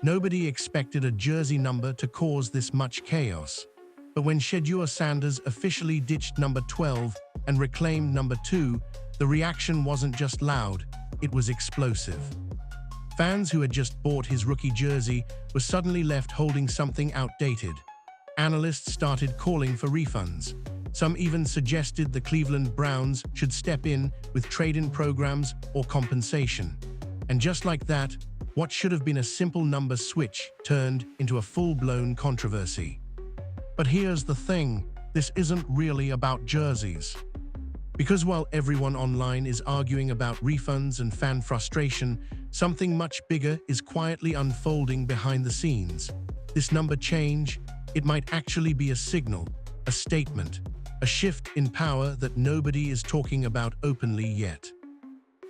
Nobody expected a jersey number to cause this much chaos. But when Shedeur Sanders officially ditched number 12 and reclaimed number 2, the reaction wasn't just loud, it was explosive. Fans who had just bought his rookie jersey were suddenly left holding something outdated. Analysts started calling for refunds. Some even suggested the Cleveland Browns should step in with trade-in programs or compensation. And just like that, what should have been a simple number switch turned into a full-blown controversy. But here's the thing, this isn't really about jerseys. Because while everyone online is arguing about refunds and fan frustration, something much bigger is quietly unfolding behind the scenes. This number change, it might actually be a signal, a statement, a shift in power that nobody is talking about openly yet.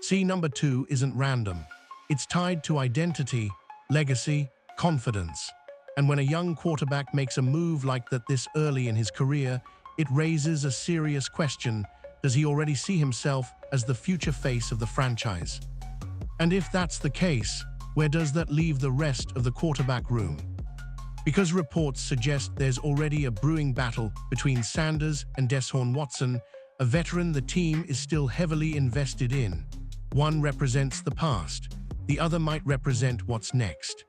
See, number 2 isn't random. It's tied to identity, legacy, confidence. And when a young quarterback makes a move like that this early in his career, it raises a serious question. Does he already see himself as the future face of the franchise? And if that's the case, where does that leave the rest of the quarterback room? Because reports suggest there's already a brewing battle between Sanders and Deshaun Watson, a veteran the team is still heavily invested in. One represents the past, the other might represent what's next.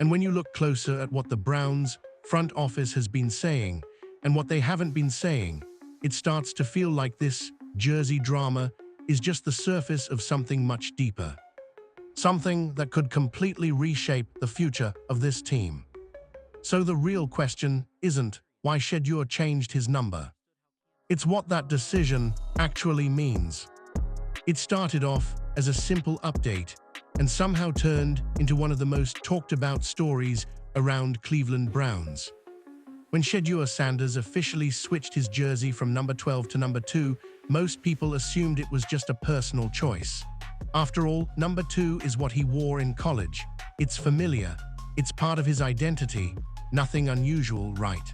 And when you look closer at what the Browns' front office has been saying and what they haven't been saying, it starts to feel like this jersey drama is just the surface of something much deeper. Something that could completely reshape the future of this team. So the real question isn't why Shedeur changed his number. It's what that decision actually means. It started off as a simple update and somehow turned into one of the most talked about stories around Cleveland Browns. When Shedeur Sanders officially switched his jersey from number 12 to number 2, most people assumed it was just a personal choice. After all, number 2 is what he wore in college. It's familiar. It's part of his identity. Nothing unusual, right?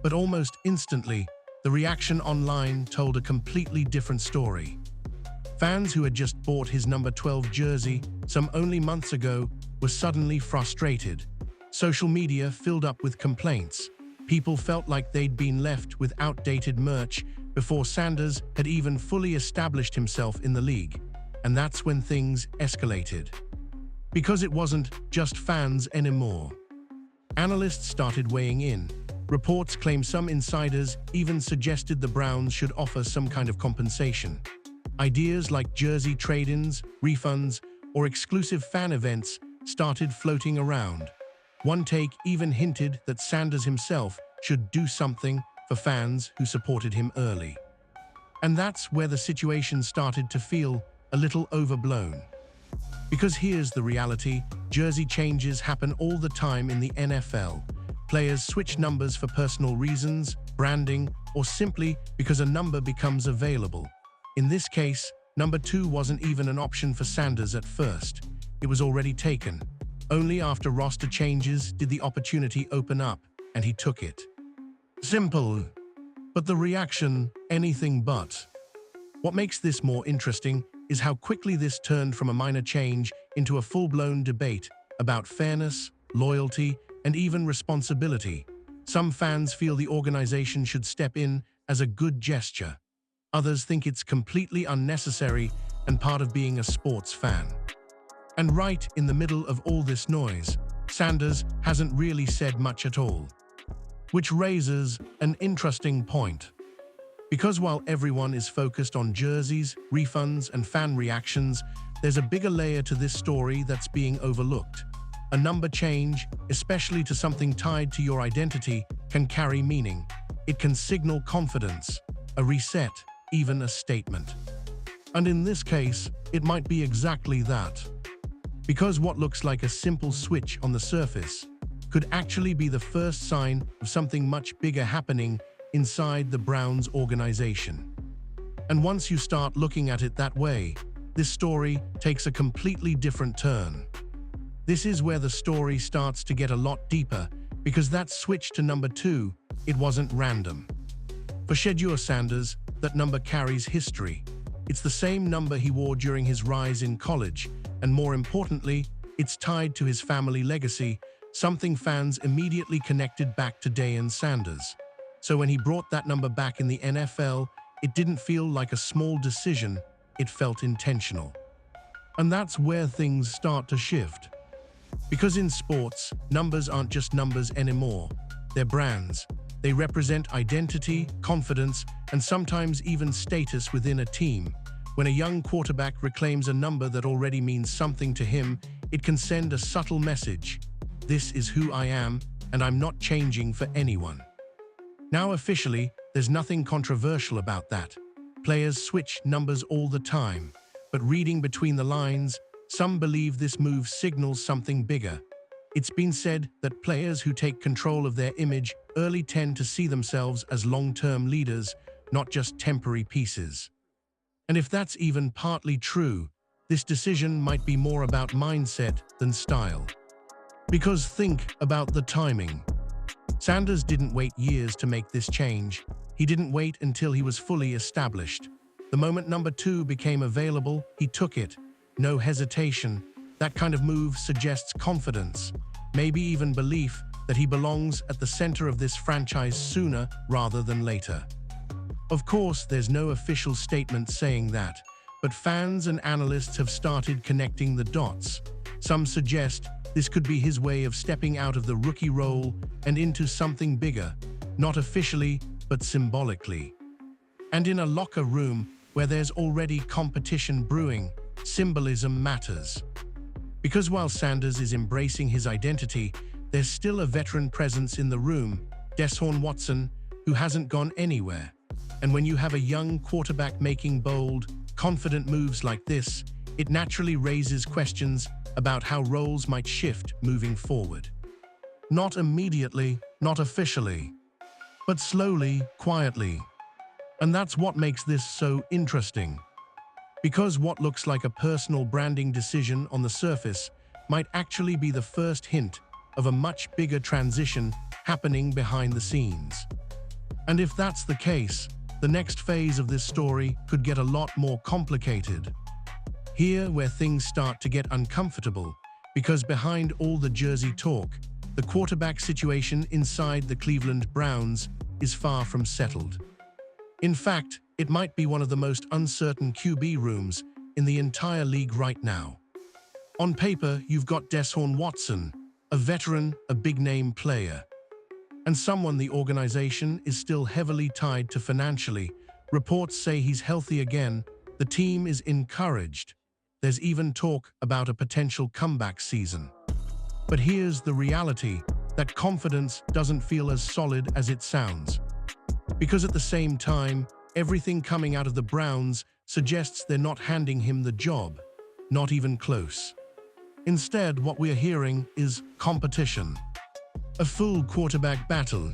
But almost instantly, the reaction online told a completely different story. Fans who had just bought his number 12 jersey some only months ago were suddenly frustrated. Social media filled up with complaints. People felt like they'd been left with outdated merch before Sanders had even fully established himself in the league. And that's when things escalated. Because it wasn't just fans anymore. Analysts started weighing in. Reports claim some insiders even suggested the Browns should offer some kind of compensation. Ideas like jersey trade-ins, refunds, or exclusive fan events started floating around. One take even hinted that Sanders himself should do something for fans who supported him early. And that's where the situation started to feel a little overblown. Because here's the reality, jersey changes happen all the time in the NFL. Players switch numbers for personal reasons, branding, or simply because a number becomes available. In this case, number 2 wasn't even an option for Sanders at first. It was already taken. Only after roster changes did the opportunity open up, and he took it. Simple. But the reaction, anything but. What makes this more interesting is how quickly this turned from a minor change into a full-blown debate about fairness, loyalty, and even responsibility. Some fans feel the organization should step in as a good gesture. Others think it's completely unnecessary and part of being a sports fan. And right in the middle of all this noise, Sanders hasn't really said much at all. Which raises an interesting point. Because while everyone is focused on jerseys, refunds, and fan reactions, there's a bigger layer to this story that's being overlooked. A number change, especially to something tied to your identity, can carry meaning. It can signal confidence, a reset, even a statement. And in this case, it might be exactly that. Because what looks like a simple switch on the surface could actually be the first sign of something much bigger happening inside the Browns organization. And once you start looking at it that way, this story takes a completely different turn. This is where the story starts to get a lot deeper, because that switch to number 2, it wasn't random. For Shedeur Sanders, that number carries history. It's the same number he wore during his rise in college, and more importantly, It's tied to his family legacy, something fans immediately connected back to Shedeur Sanders. So when he brought that number back in the NFL, it didn't feel like a small decision, it felt intentional. And that's where things start to shift. Because in sports, numbers aren't just numbers anymore. They're brands. They represent identity, confidence, and sometimes even status within a team. When a young quarterback reclaims a number that already means something to him, it can send a subtle message. This is who I am, and I'm not changing for anyone. Now officially, there's nothing controversial about that. Players switch numbers all the time, but reading between the lines, some believe this move signals something bigger. It's been said that players who take control of their image early tend to see themselves as long-term leaders, not just temporary pieces. And if that's even partly true, this decision might be more about mindset than style. Because think about the timing. Sanders didn't wait years to make this change. He didn't wait until he was fully established. The moment number 2 became available, he took it. No hesitation. That kind of move suggests confidence, maybe even belief that he belongs at the center of this franchise sooner rather than later. Of course, there's no official statement saying that, but fans and analysts have started connecting the dots. Some suggest this could be his way of stepping out of the rookie role and into something bigger, not officially, but symbolically. And in a locker room where there's already competition brewing, symbolism matters. Because while Sanders is embracing his identity, there's still a veteran presence in the room, Deshaun Watson, who hasn't gone anywhere. And when you have a young quarterback making bold, confident moves like this, it naturally raises questions about how roles might shift moving forward. Not immediately, not officially, but slowly, quietly. And that's what makes this so interesting. Because what looks like a personal branding decision on the surface might actually be the first hint of a much bigger transition happening behind the scenes. And if that's the case, the next phase of this story could get a lot more complicated. Here where things start to get uncomfortable, because behind all the jersey talk, the quarterback situation inside the Cleveland Browns is far from settled. In fact, it might be one of the most uncertain QB rooms in the entire league right now. On paper, you've got Deshaun Watson, a veteran, a big-name player, and someone the organization is still heavily tied to financially. Reports say he's healthy again. The team is encouraged. There's even talk about a potential comeback season. But here's the reality, that confidence doesn't feel as solid as it sounds. Because at the same time, everything coming out of the Browns suggests they're not handing him the job, not even close. Instead, what we're hearing is competition. A full quarterback battle.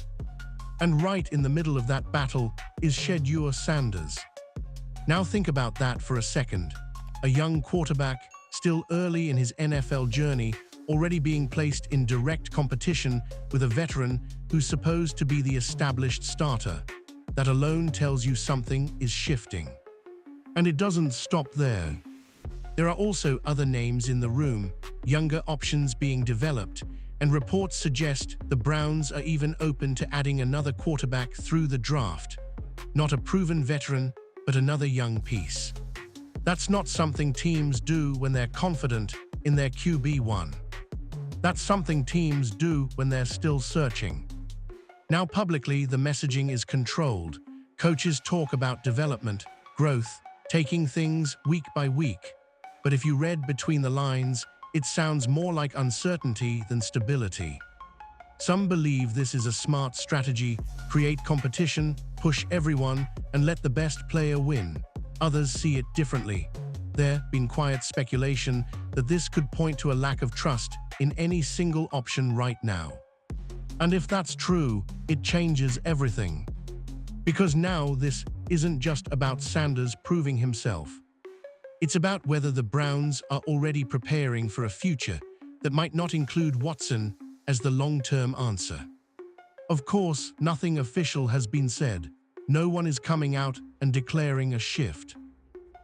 And right in the middle of that battle is Shedeur Sanders. Now think about that for a second. A young quarterback, still early in his NFL journey, already being placed in direct competition with a veteran who's supposed to be the established starter. That alone tells you something is shifting. And it doesn't stop there. There are also other names in the room, younger options being developed, and reports suggest the Browns are even open to adding another quarterback through the draft. Not a proven veteran, but another young piece. That's not something teams do when they're confident in their QB1. That's something teams do when they're still searching. Now publicly, the messaging is controlled. Coaches talk about development, growth, taking things week by week. But if you read between the lines, it sounds more like uncertainty than stability. Some believe this is a smart strategy, create competition, push everyone, and let the best player win. Others see it differently. There's been quiet speculation that this could point to a lack of trust in any single option right now. And if that's true, it changes everything. Because now this isn't just about Sanders proving himself. It's about whether the Browns are already preparing for a future that might not include Watson as the long-term answer. Of course, nothing official has been said. No one is coming out and declaring a shift.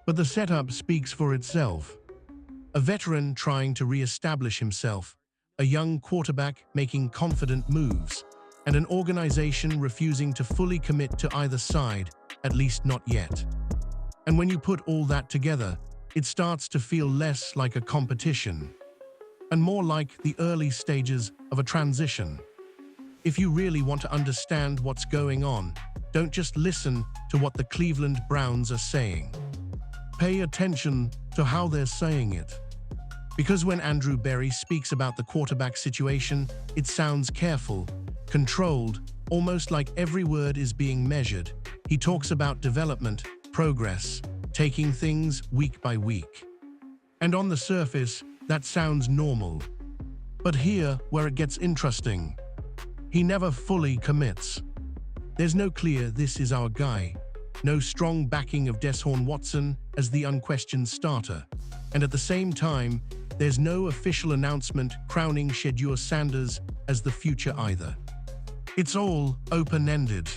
But the setup speaks for itself. A veteran trying to re-establish himself, a young quarterback making confident moves, and an organization refusing to fully commit to either side, at least not yet. And when you put all that together, it starts to feel less like a competition and more like the early stages of a transition. If you really want to understand what's going on, don't just listen to what the Cleveland Browns are saying. Pay attention to how they're saying it. Because when Andrew Berry speaks about the quarterback situation, it sounds careful, controlled, almost like every word is being measured. He talks about development, progress, taking things week by week. And on the surface, that sounds normal. But here, where it gets interesting, he never fully commits. There's no clear "this is our guy," no strong backing of Deshaun Watson as the unquestioned starter. And at the same time, there's no official announcement crowning Shedeur Sanders as the future either. It's all open-ended.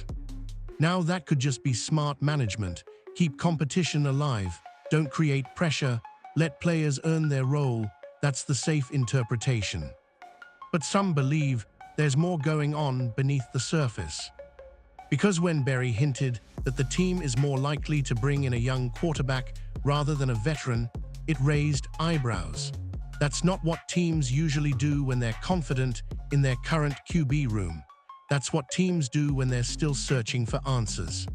Now that could just be smart management. Keep competition alive, don't create pressure, let players earn their role. That's the safe interpretation. But some believe there's more going on beneath the surface. Because when Berry hinted that the team is more likely to bring in a young quarterback rather than a veteran, it raised eyebrows. That's not what teams usually do when they're confident in their current QB room. That's what teams do when they're still searching for answers.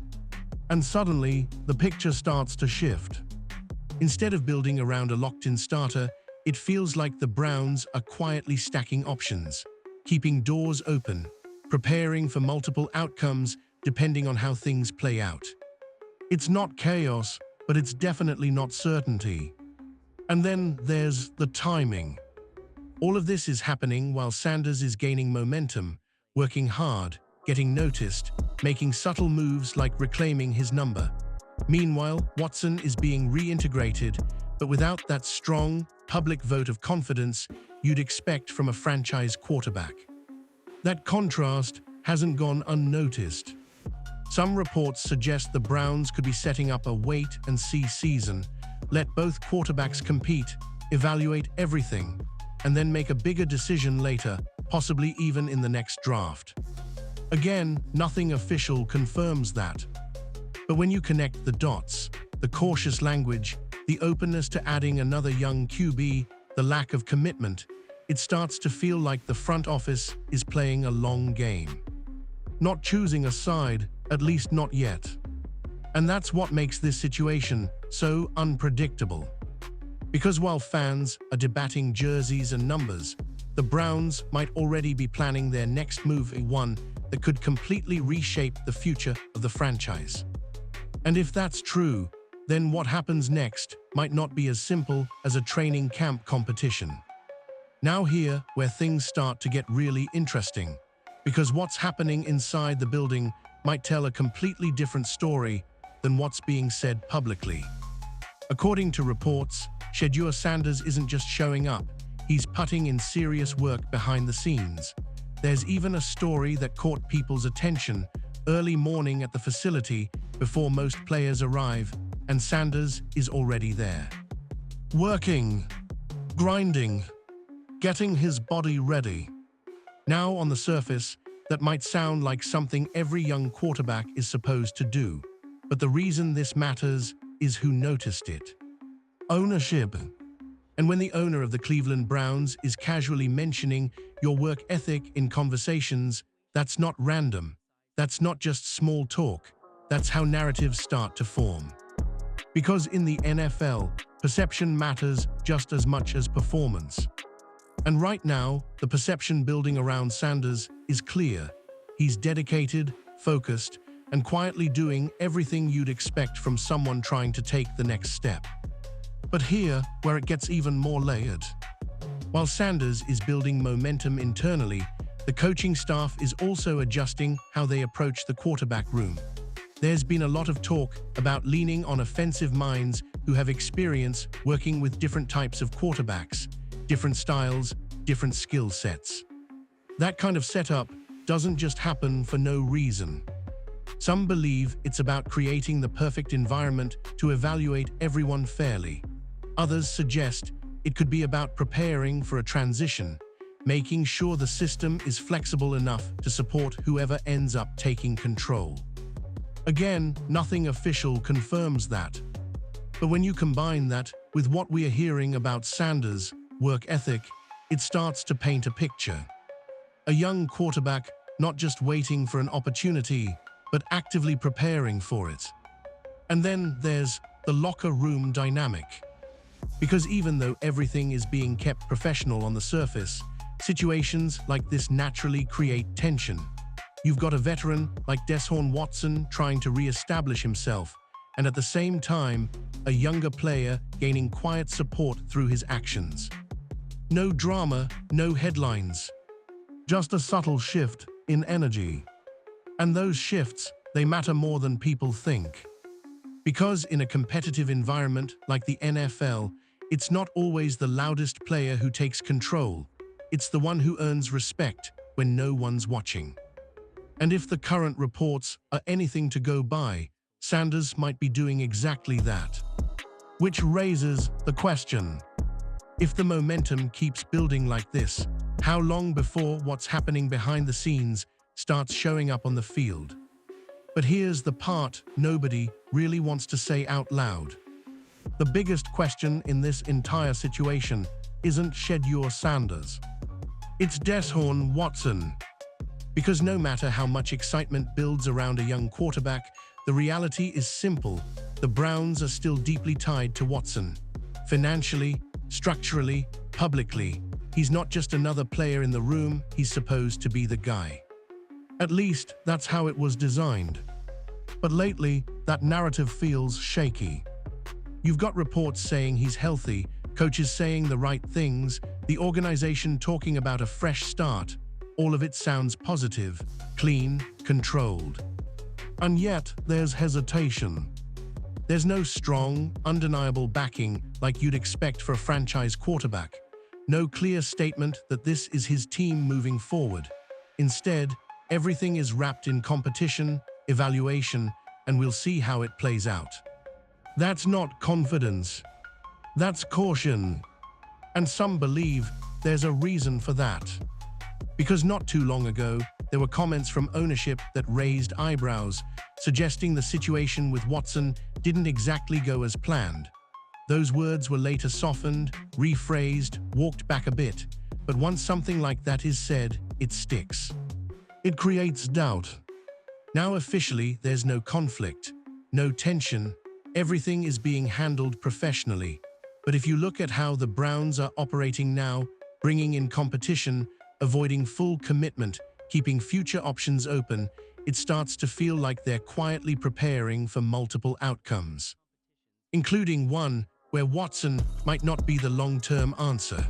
And suddenly, the picture starts to shift. Instead of building around a locked-in starter, it feels like the Browns are quietly stacking options, keeping doors open, preparing for multiple outcomes depending on how things play out. It's not chaos, but it's definitely not certainty. And then there's the timing. All of this is happening while Sanders is gaining momentum, working hard, getting noticed, making subtle moves like reclaiming his number. Meanwhile, Watson is being reintegrated, but without that strong, public vote of confidence you'd expect from a franchise quarterback. That contrast hasn't gone unnoticed. Some reports suggest the Browns could be setting up a wait-and-see season, let both quarterbacks compete, evaluate everything, and then make a bigger decision later, possibly even in the next draft. Again, nothing official confirms that. But when you connect the dots, the cautious language, the openness to adding another young QB, the lack of commitment, it starts to feel like the front office is playing a long game. Not choosing a side, at least not yet. And that's what makes this situation so unpredictable. Because while fans are debating jerseys and numbers, the Browns might already be planning their next move, one that could completely reshape the future of the franchise. And if that's true, then what happens next might not be as simple as a training camp competition. Now here, where things start to get really interesting, because what's happening inside the building might tell a completely different story than what's being said publicly. According to reports, Shedeur Sanders isn't just showing up, he's putting in serious work behind the scenes. There's even a story that caught people's attention early morning at the facility before most players arrive, and Sanders is already there. Working, grinding, getting his body ready. Now on the surface, that might sound like something every young quarterback is supposed to do, but the reason this matters is who noticed it. Ownership. And when the owner of the Cleveland Browns is casually mentioning your work ethic in conversations, that's not random. That's not just small talk. That's how narratives start to form. Because in the NFL, perception matters just as much as performance. And right now, the perception building around Sanders is clear. He's dedicated, focused, and quietly doing everything you'd expect from someone trying to take the next step. But here, where it gets even more layered. While Sanders is building momentum internally, the coaching staff is also adjusting how they approach the quarterback room. There's been a lot of talk about leaning on offensive minds who have experience working with different types of quarterbacks, different styles, different skill sets. That kind of setup doesn't just happen for no reason. Some believe it's about creating the perfect environment to evaluate everyone fairly. Others suggest It could be about preparing for a transition, making sure the system is flexible enough to support whoever ends up taking control. Again, nothing official confirms that. But when you combine that with what we are hearing about Sanders' work ethic, it starts to paint a picture. A young quarterback not just waiting for an opportunity, but actively preparing for it. And then there's the locker room dynamic. Because even though everything is being kept professional on the surface, situations like this naturally create tension. You've got a veteran like Deshaun Watson trying to re-establish himself, and at the same time, a younger player gaining quiet support through his actions. No drama, no headlines. Just a subtle shift in energy. And those shifts, they matter more than people think. Because in a competitive environment like the NFL, it's not always the loudest player who takes control. It's the one who earns respect when no one's watching. And if the current reports are anything to go by, Sanders might be doing exactly that. Which raises the question: if the momentum keeps building like this, how long before what's happening behind the scenes starts showing up on the field? But here's the part nobody really wants to say out loud. The biggest question in this entire situation isn't Shedeur Sanders. It's Deshaun Watson. Because no matter how much excitement builds around a young quarterback, the reality is simple. The Browns are still deeply tied to Watson. Financially, structurally, publicly. He's not just another player in the room, he's supposed to be the guy. At least, that's how it was designed. But lately, that narrative feels shaky. You've got reports saying he's healthy, coaches saying the right things, the organization talking about a fresh start. All of it sounds positive, clean, controlled. And yet, there's hesitation. There's no strong, undeniable backing like you'd expect for a franchise quarterback. No clear statement that this is his team moving forward. Instead, everything is wrapped in competition, evaluation, and we'll see how it plays out. That's not confidence. That's caution. And some believe there's a reason for that. Because not too long ago, there were comments from ownership that raised eyebrows, suggesting the situation with Watson didn't exactly go as planned. Those words were later softened, rephrased, walked back a bit, but once something like that is said, it sticks. It creates doubt. Now officially, there's no conflict, no tension, everything is being handled professionally. But if you look at how the Browns are operating now, bringing in competition, avoiding full commitment, keeping future options open, it starts to feel like they're quietly preparing for multiple outcomes, including one where Watson might not be the long-term answer.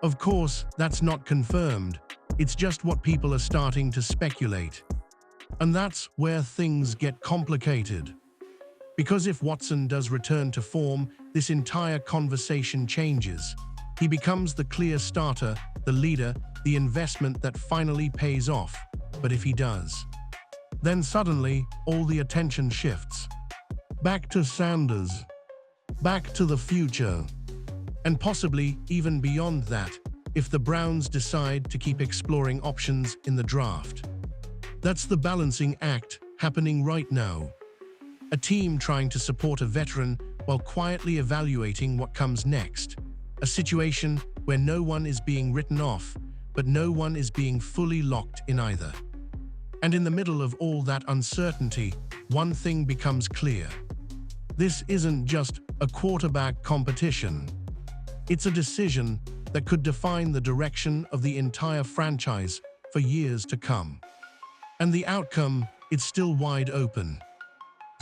Of course, that's not confirmed. It's just what people are starting to speculate. And that's where things get complicated. Because if Watson does return to form, this entire conversation changes. He becomes the clear starter, the leader, the investment that finally pays off. But if he does, then suddenly all the attention shifts. Back to Sanders. Back to the future. And possibly even beyond that, if the Browns decide to keep exploring options in the draft. That's the balancing act happening right now. A team trying to support a veteran while quietly evaluating what comes next. A situation where no one is being written off, but no one is being fully locked in either. And in the middle of all that uncertainty, one thing becomes clear. This isn't just a quarterback competition. It's a decision that could define the direction of the entire franchise for years to come. And the outcome, it's still wide open.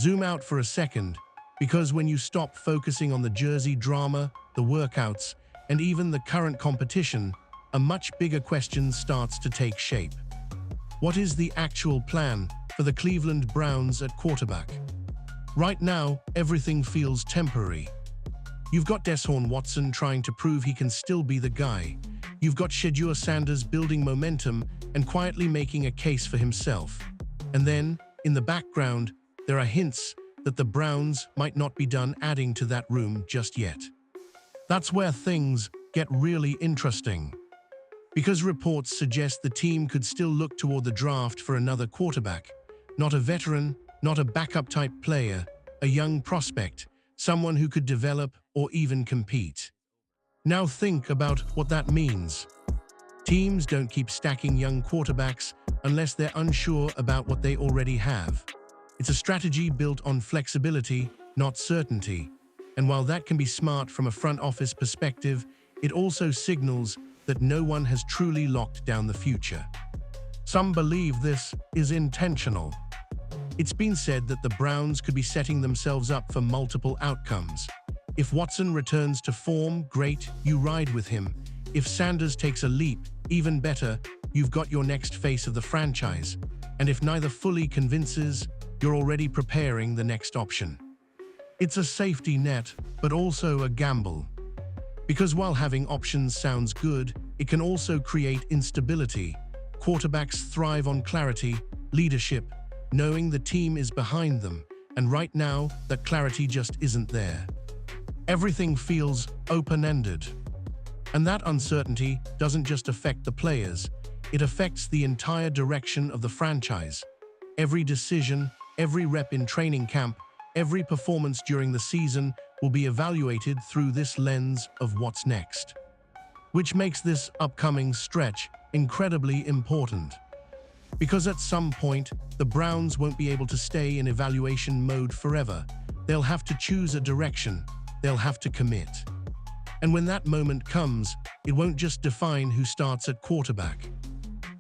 Zoom out for a second, because when you stop focusing on the jersey drama, the workouts, and even the current competition, a much bigger question starts to take shape. What is the actual plan for the Cleveland Browns at quarterback? Right now, everything feels temporary. You've got Deshaun Watson trying to prove he can still be the guy. You've got Shedeur Sanders building momentum and quietly making a case for himself. And then, in the background, there are hints that the Browns might not be done adding to that room just yet. That's where things get really interesting. Because reports suggest the team could still look toward the draft for another quarterback. Not a veteran, not a backup-type player, a young prospect, someone who could develop or even compete. Now think about what that means. Teams don't keep stacking young quarterbacks unless they're unsure about what they already have. It's a strategy built on flexibility, not certainty. And while that can be smart from a front office perspective, it also signals that no one has truly locked down the future. Some believe this is intentional. It's been said that the Browns could be setting themselves up for multiple outcomes. If Watson returns to form, great, you ride with him. If Sanders takes a leap, even better, you've got your next face of the franchise. And if neither fully convinces, you're already preparing the next option. It's a safety net, but also a gamble. Because while having options sounds good, it can also create instability. Quarterbacks thrive on clarity, leadership, knowing the team is behind them, and right now, that clarity just isn't there. Everything feels open-ended. And that uncertainty doesn't just affect the players, it affects the entire direction of the franchise. Every decision, every rep in training camp, every performance during the season will be evaluated through this lens of what's next. Which makes this upcoming stretch incredibly important. Because at some point, the Browns won't be able to stay in evaluation mode forever. They'll have to choose a direction. They'll have to commit. And when that moment comes, it won't just define who starts at quarterback.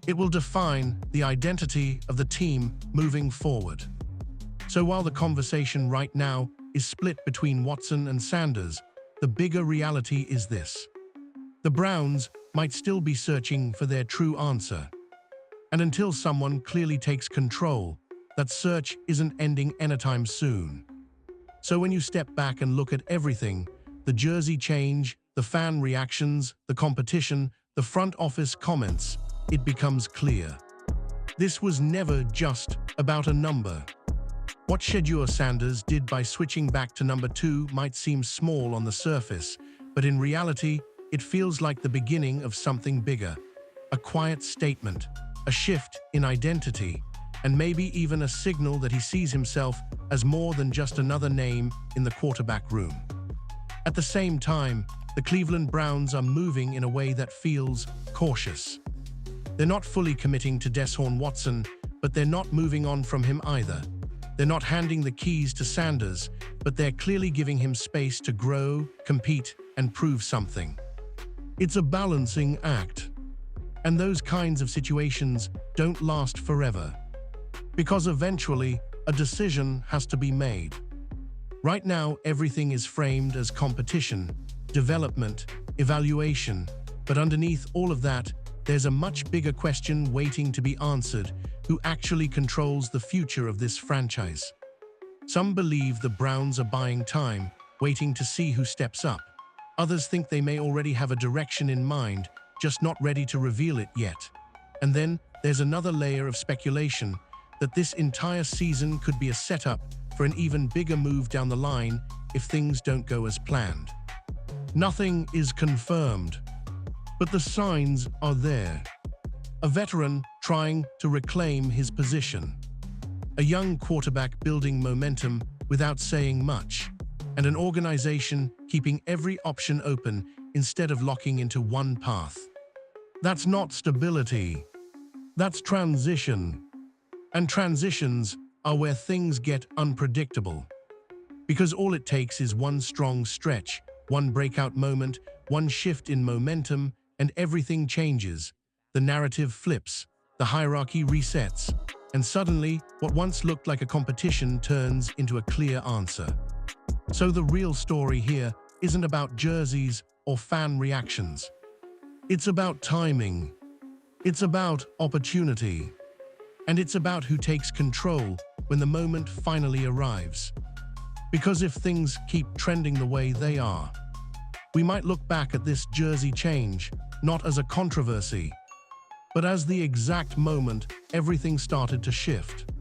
It will define the identity of the team moving forward. So while the conversation right now is split between Watson and Sanders, the bigger reality is this. The Browns might still be searching for their true answer. And until someone clearly takes control, that search isn't ending anytime soon. So when you step back and look at everything, the jersey change, the fan reactions, the competition, the front office comments, it becomes clear. This was never just about a number. What Shedeur Sanders did by switching back to number 2 might seem small on the surface, but in reality, it feels like the beginning of something bigger. A quiet statement, a shift in identity, and maybe even a signal that he sees himself as more than just another name in the quarterback room. At the same time, the Cleveland Browns are moving in a way that feels cautious. They're not fully committing to Deshaun Watson, but they're not moving on from him either. They're not handing the keys to Sanders, but they're clearly giving him space to grow, compete, and prove something. It's a balancing act. And those kinds of situations don't last forever. Because eventually, a decision has to be made. Right now, everything is framed as competition, development, evaluation, but underneath all of that, there's a much bigger question waiting to be answered: who actually controls the future of this franchise? Some believe the Browns are buying time, waiting to see who steps up. Others think they may already have a direction in mind, just not ready to reveal it yet. And then there's another layer of speculation that this entire season could be a setup for an even bigger move down the line if things don't go as planned. Nothing is confirmed, but the signs are there. A veteran trying to reclaim his position. A young quarterback building momentum without saying much. And an organization keeping every option open instead of locking into one path. That's not stability. That's transition. And transitions are where things get unpredictable. Because all it takes is one strong stretch, one breakout moment, one shift in momentum, and everything changes. The narrative flips, the hierarchy resets, and suddenly, what once looked like a competition turns into a clear answer. So the real story here isn't about jerseys or fan reactions. It's about timing. It's about opportunity. And it's about who takes control when the moment finally arrives. Because if things keep trending the way they are, we might look back at this jersey change not as a controversy, but as the exact moment everything started to shift.